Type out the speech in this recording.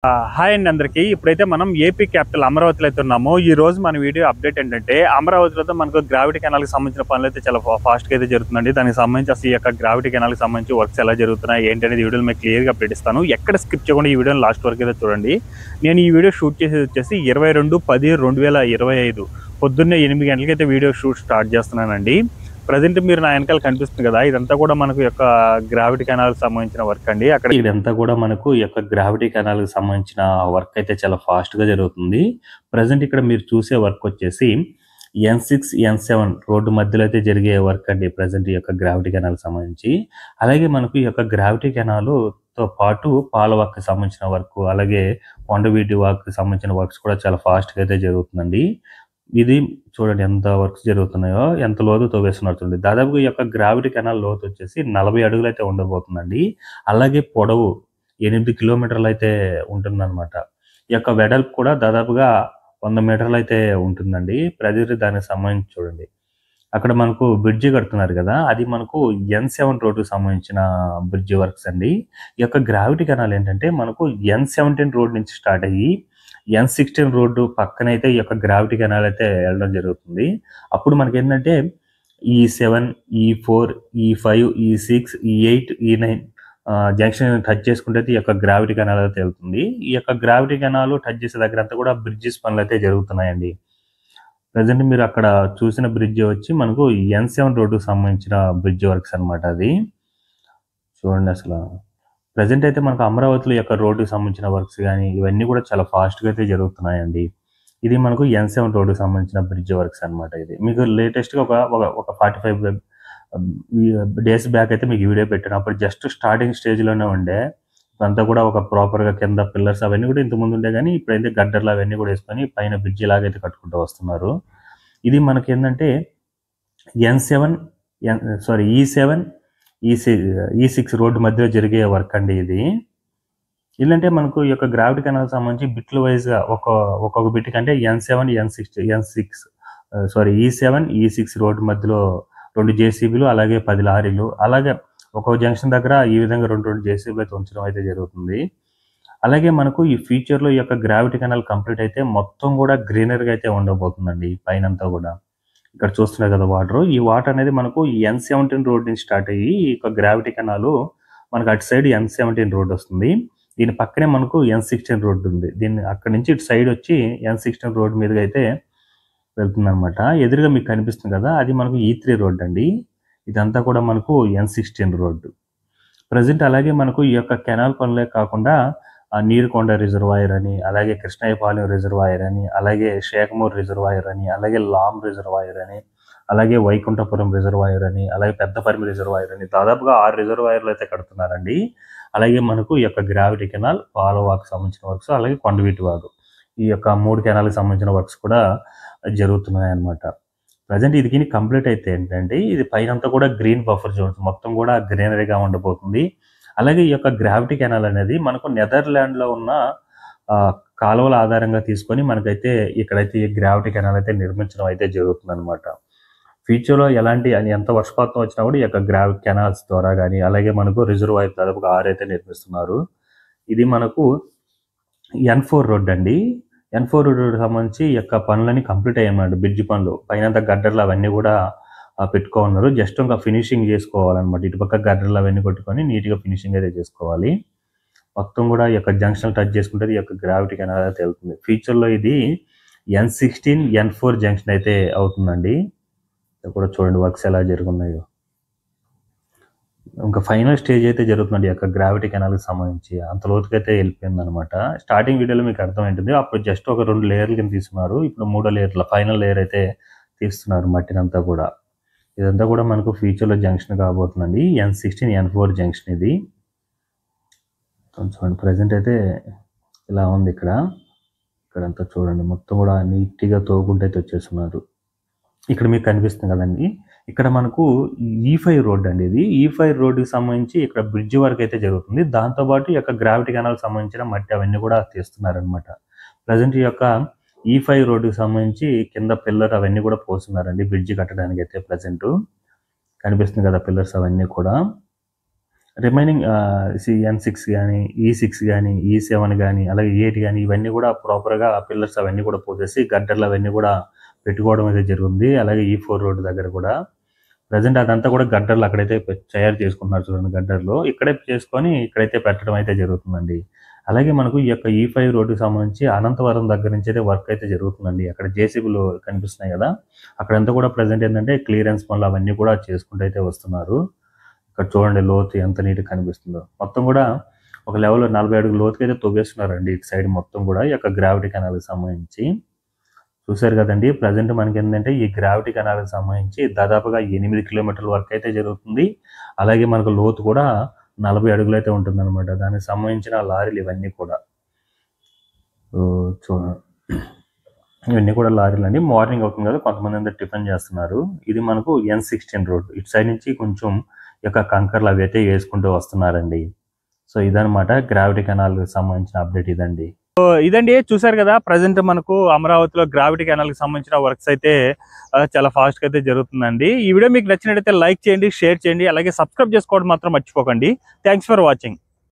Hi అండి అందరికీ. ఇప్పుడైతే మనం ఏపీ క్యాపిటల్ అమరావతిలో అయితే ఉన్నాము. ఈ రోజు మన వీడియో అప్డేట్ ఏంటంటే అమరావతిలో మనకు గ్రావిటీ కెనాల్కి సంబంధించిన పనులు అయితే చాలా ఫాస్ట్గా అయితే జరుగుతుందండి. దానికి సంబంధించి అసలు ఈ యొక్క గ్రావిటీ కెనాల్కి సంబంధించి వర్క్స్ ఎలా జరుగుతున్నాయి ఏంటి అనేది వీడియోలో మీకు క్లియర్గా అప్డేట్ ఇస్తాను. ఎక్కడ స్కిప్ చేయకుండా ఈ వీడియోని లాస్ట్ వరకు అయితే చూడండి. నేను ఈ వీడియో షూట్ చేసేది వచ్చేసి 22/10/2025 పొద్దున్నే 8 గంటలకి అయితే వీడియో షూట్ స్టార్ట్ చేస్తున్నానండి. ప్రజెంట్ మీరు నా వెనకాల కనిపిస్తుంది కదా, ఇదంతా కూడా మనకు యొక్క గ్రావిటీ కెనాల్ సంబంధించిన వర్క్ అండి. అక్కడ ఇదంతా కూడా మనకు ఈ యొక్క గ్రావిటీ కెనాల్ కి సంబంధించిన వర్క్ అయితే చాలా ఫాస్ట్ గా జరుగుతుంది. ప్రజెంట్ ఇక్కడ మీరు చూసే వర్క్ వచ్చేసి N6 N7 రోడ్డు మధ్యలో అయితే జరిగే వర్క్ అండి. ప్రజెంట్ ఈ యొక్క గ్రావిటీ కెనాల్ సంబంధించి అలాగే మనకు ఈ యొక్క గ్రావిటీ కెనాల్ తో పాటు పాలవాక్ సంబంధించిన వర్క్, అలాగే కొండవీటి వాక్ సంబంధించిన వర్క్స్ కూడా చాలా ఫాస్ట్ గా అయితే జరుగుతుందండి. ఇది చూడండి ఎంత వర్క్స్ జరుగుతున్నాయో, ఎంత లోతు తవ్వేస్తున్నారు చూడండి. దాదాపుగా ఈ యొక్క గ్రావిటీ కెనాల్ లోతు వచ్చేసి 40 అడుగులు అయితే ఉండబోతుందండి. అలాగే పొడవు 8 కిలోమీటర్లు అయితే ఉంటుందన్నమాట. ఈ యొక్క వెడల్పు కూడా దాదాపుగా 100 మీటర్లు అయితే ఉంటుందండి. ప్రజలు దానికి సంబంధించి చూడండి, అక్కడ మనకు బ్రిడ్జి కడుతున్నారు కదా, అది మనకు N7 రోడ్డుకు సంబంధించిన బ్రిడ్జి వర్క్స్ అండి. ఈ యొక్క గ్రావిటీ కెనాల్ ఏంటంటే మనకు N17 రోడ్ నుంచి స్టార్ట్ అయ్యి N16 రోడ్డు పక్కనైతే ఈ యొక్క గ్రావిటీ కెనాల్ అయితే వెళ్ళడం జరుగుతుంది. అప్పుడు మనకి ఏంటంటే E7, E4, E5, E6, E8, E9 junction touch చేసుకుంటే ఈ యొక్క గ్రావిటీ కెనాల్ అయితే వెళ్తుంది. ఈ యొక్క గ్రావిటీ కెనాల్ టచ్ చేసే దగ్గర అంతా కూడా బ్రిడ్జెస్ పనులు అయితే జరుగుతున్నాయండి. ప్రజెంట్ మీరు అక్కడ చూసిన బ్రిడ్జ్ వచ్చి మనకు N7 రోడ్డుకు సంబంధించిన బ్రిడ్జ్ వర్క్స్ అనమాట. అది చూడండి. అసలు ప్రజెంట్ అయితే మనకు అమరావతిలో యొక్క రోడ్డుకి సంబంధించిన వర్క్స్ కానీ ఇవన్నీ కూడా చాలా ఫాస్ట్గా అయితే జరుగుతున్నాయండి. ఇది మనకు N7 రోడ్డుకి సంబంధించిన బ్రిడ్జ్ వర్క్స్ అనమాట. ఇది మీకు లేటెస్ట్గా ఒక 45 డేస్ బ్యాక్ అయితే మీకు వీడియో పెట్టాను. అప్పుడు జస్ట్ స్టార్టింగ్ స్టేజ్లోనే ఉండే, అంతా కూడా ఒక ప్రాపర్గా కింద పిల్లర్స్ అవన్నీ కూడా ఇంతకుముందు ఉండే, కానీ ఇప్పుడైతే గడ్డర్లు అవన్నీ కూడా వేసుకొని పైన బ్రిడ్జ్ లాగైతే కట్టుకుంటూ వస్తున్నారు. ఇది మనకి ఏంటంటే E7 E6 రోడ్డు మధ్యలో జరిగే వర్క్ అండి. ఇది ఏంటంటే మనకు ఈ యొక్క గ్రావిటీ కెనాల్ సంబంధించి బిట్లు వైజ్గా ఒక్కొక్క బిట్ కంటే E7 E6 రోడ్డు మధ్యలో 2 జేసీబీలు అలాగే 10 లారీలు, అలాగే ఒక్కొక్క జంక్షన్ దగ్గర ఈ విధంగా 2 జేసీబీలు అయితే ఉంచడం అయితే జరుగుతుంది. అలాగే మనకు ఈ ఫ్యూచర్లో ఈ యొక్క గ్రావిటీ కెనాల్ కంప్లీట్ అయితే మొత్తం కూడా గ్రీనరీగా అయితే ఉండబోతుందండి. పైనంతా కూడా ఇక్కడ చూస్తున్నారు కదా వాటర్, ఈ వాటర్ అనేది మనకు N17 రోడ్ నుంచి స్టార్ట్ అయ్యి ఈ యొక్క గ్రావిటీ కెనాల్ మనకు అటు సైడ్ N17 రోడ్ వస్తుంది. దీని పక్కనే మనకు N16 రోడ్డు ఉంది. దీన్ని అక్కడి నుంచి ఇటు సైడ్ వచ్చి N16 రోడ్ మీదుగా అయితే వెళ్తుందన్నమాట. ఎదురుగా మీకు కనిపిస్తుంది కదా, అది మనకు E3 రోడ్ అండి. ఇదంతా కూడా మనకు N16 రోడ్డు. ప్రజెంట్ అలాగే మనకు ఈ యొక్క కెనాల్ పనులే కాకుండా నీరుకొండ రిజర్వాయర్ అని, అలాగే కృష్ణయ్యపాలెం రిజర్వాయర్ అని, అలాగే షేకమూరు రిజర్వాయర్ అని, అలాగే లామ్ రిజర్వాయర్ అని, అలాగే వైకుంఠపురం రిజర్వాయర్ అని, అలాగే పెద్దపరిమి రిజర్వాయర్ అని, దాదాపుగా 6 రిజర్వాయర్లు అయితే కడుతున్నారండి. అలాగే మనకు ఈ యొక్క గ్రావిటీ కెనాల్, పాలవాకు సంబంధించిన వర్క్స్, అలాగే కొండవీటి వాగు, ఈ యొక్క 3 కెనాల్కి సంబంధించిన వర్క్స్ కూడా జరుగుతున్నాయి అన్నమాట. ప్రజెంట్ ఇది కంప్లీట్ అయితే ఏంటంటే ఇది పైనంతా కూడా గ్రీన్ బఫర్ జోన్స్ మొత్తం కూడా గ్రీనరీగా ఉండబోతుంది. అలాగే ఈ యొక్క గ్రావిటీ కెనాల్ అనేది మనకు నెదర్లాండ్లో ఉన్న కాలువల ఆధారంగా తీసుకొని మనకైతే ఇక్కడైతే ఈ గ్రావిటీ కెనాల్ అయితే నిర్మించడం అయితే జరుగుతుంది అనమాట. ఫ్యూచర్లో ఎంత వర్షపాతం వచ్చినా కూడా ఈ యొక్క గ్రావిటీ కెనాల్స్ ద్వారా కానీ, అలాగే మనకు రిజర్వాయర్ దాదాపుగా 6 అయితే నిర్మిస్తున్నారు. ఇది మనకు N4 రోడ్ అండి. N4 రోడ్ సంబంధించి ఈ యొక్క పనులన్నీ కంప్లీట్ అయ్యాయన్నమాట. బ్రిడ్జ్ పనులు పైన గడ్డర్లు అవన్నీ కూడా పెట్టుకోన్నారు. జస్ట్ ఇంకా ఫినిషింగ్ చేసుకోవాలన్నమాట. ఇటుపక్క గడ్డర్లు అవన్నీ కొట్టుకొని నీట్గా ఫినిషింగ్ అయితే చేసుకోవాలి. మొత్తం కూడా ఈ యొక్క జంక్షన్ టచ్ చేసుకుంటే ఈ యొక్క గ్రావిటీ కెనాల్ అయితే వెళ్తుంది. ఫ్యూచర్లో ఇది N16 N4 జంక్షన్ అయితే అవుతుందండి. కూడా చూడండి వర్క్స్ ఎలా జరుగుతున్నాయో. ఇంకా ఫైనల్ స్టేజ్ అయితే జరుగుతుందండి ఈ యొక్క గ్రావిటీ కెనాల్కి సంబంధించి. అంత లోతుకి అయితే వెళ్ళిపోయింది అనమాట. స్టార్టింగ్ వీడియోలో మీకు అర్థమైంటుంది. అప్పుడు జస్ట్ ఒక 2 లేయర్లు కింద తీసుకున్నారు. ఇప్పుడు 3వ లేయర్ల ఫైనల్ లేయర్ అయితే తీస్తున్నారు మట్టినంతా కూడా. ఇదంతా కూడా మనకు ఫ్యూచర్లో జంక్షన్ కాబోతుందండి. N16 N4 జంక్షన్ ఇది. చూడండి ప్రజెంట్ అయితే ఇలా ఉంది. ఇక్కడంతా చూడండి మొత్తం కూడా నీట్గా తోగుకుంటూ అయితే వచ్చేస్తున్నారు. ఇక్కడ మీకు కనిపిస్తుంది కదండి, ఇక్కడ మనకు E5 రోడ్ అండి. ఇది E5 రోడ్డుకి సంబంధించి ఇక్కడ బ్రిడ్జ్ వర్క్ అయితే జరుగుతుంది. దాంతోపాటు ఈ యొక్క గ్రావిటీ కెనాల్కి సంబంధించిన మట్టి అవన్నీ కూడా తీస్తున్నారనమాట. ప్రజెంట్ ఈ యొక్క E5 రోడ్డుకి సంబంధించి కింద పిల్లర్ అవన్నీ కూడా పోస్తున్నారండి బ్రిడ్జ్ కట్టడానికి అయితే. ప్రజెంట్ కనిపిస్తుంది కదా పిల్లర్స్ అవన్నీ కూడా. రిమైనింగ్ N6 కానీ, E6 కానీ, E7 కానీ, అలాగే E8 కానీ ఇవన్నీ కూడా ప్రాపర్గా పిల్లర్స్ అవన్నీ కూడా పోసేసి గడ్డర్లు అవన్నీ కూడా పెట్టుకోవడం అయితే జరుగుతుంది. అలాగే E4 రోడ్డు దగ్గర కూడా ప్రజెంట్ అదంతా కూడా గడ్డర్లు అక్కడైతే తయారు చేసుకుంటున్నారు చూడండి. గడ్డర్లు ఇక్కడే చేసుకొని ఇక్కడైతే పెట్టడం అయితే జరుగుతుందండి. అలాగే మనకు ఈ యొక్క E5 రోడ్డుకి సంబంధించి అనంతవరం దగ్గర నుంచి అయితే వర్క్ అయితే జరుగుతుందండి. అక్కడ జేసీబీలు కనిపిస్తున్నాయి కదా, అక్కడంతా కూడా ప్రజెంట్ ఏంటంటే క్లియరెన్స్ పనులు అవన్నీ కూడా చేసుకుంటూ అయితే వస్తున్నారు. ఇక్కడ చూడండి లోతు ఎంత నీట్గా కనిపిస్తుందో. మొత్తం కూడా ఒక లెవెల్ 40 అడుగుల లోతుకి అయితే తవ్వేస్తున్నారండి ఇటు సైడ్ మొత్తం కూడా ఈ యొక్క గ్రావిటీ కెనాల్కి సంబంధించి. చూశారు కదండి. ప్రజెంట్ మనకి ఏంటంటే ఈ గ్రావిటీ కెనాల్కి సంబంధించి దాదాపుగా 8 కిలోమీటర్ల వరకు అయితే జరుగుతుంది. అలాగే మనకు లోతు కూడా 40 అడుగులు అయితే ఉంటుంది అనమాట. దానికి సంబంధించిన లారీలు ఇవన్నీ కూడా ఇవన్నీ కూడా లారీలు అండి. మార్నింగ్ అవుతుంది కదా, కొంతమంది అందరూ టిఫిన్ చేస్తున్నారు. ఇది మనకు N16 రోడ్. ఇటు సైడ్ నుంచి కొంచెం యొక్క కంకర్లు అవి అయితే వేసుకుంటూ వస్తున్నారండి. సో ఇదనమాట గ్రావిటీ కెనాల్ సంబంధించిన అప్డేట్ ఇదండి. సో ఇదండి, చూసారు కదా ప్రజెంట్ మనకు అమరావతిలో గ్రావిటీ కెనాల్ కి సంబంధించిన వర్క్స్ అయితే చాలా ఫాస్ట్ గా అయితే జరుగుతుందండి. ఈ వీడియో మీకు నచ్చినట్లయితే లైక్ చేయండి, షేర్ చేయండి, అలాగే సబ్స్క్రైబ్ చేసుకోవడం మాత్రం మర్చిపోకండి. Thanks for watching.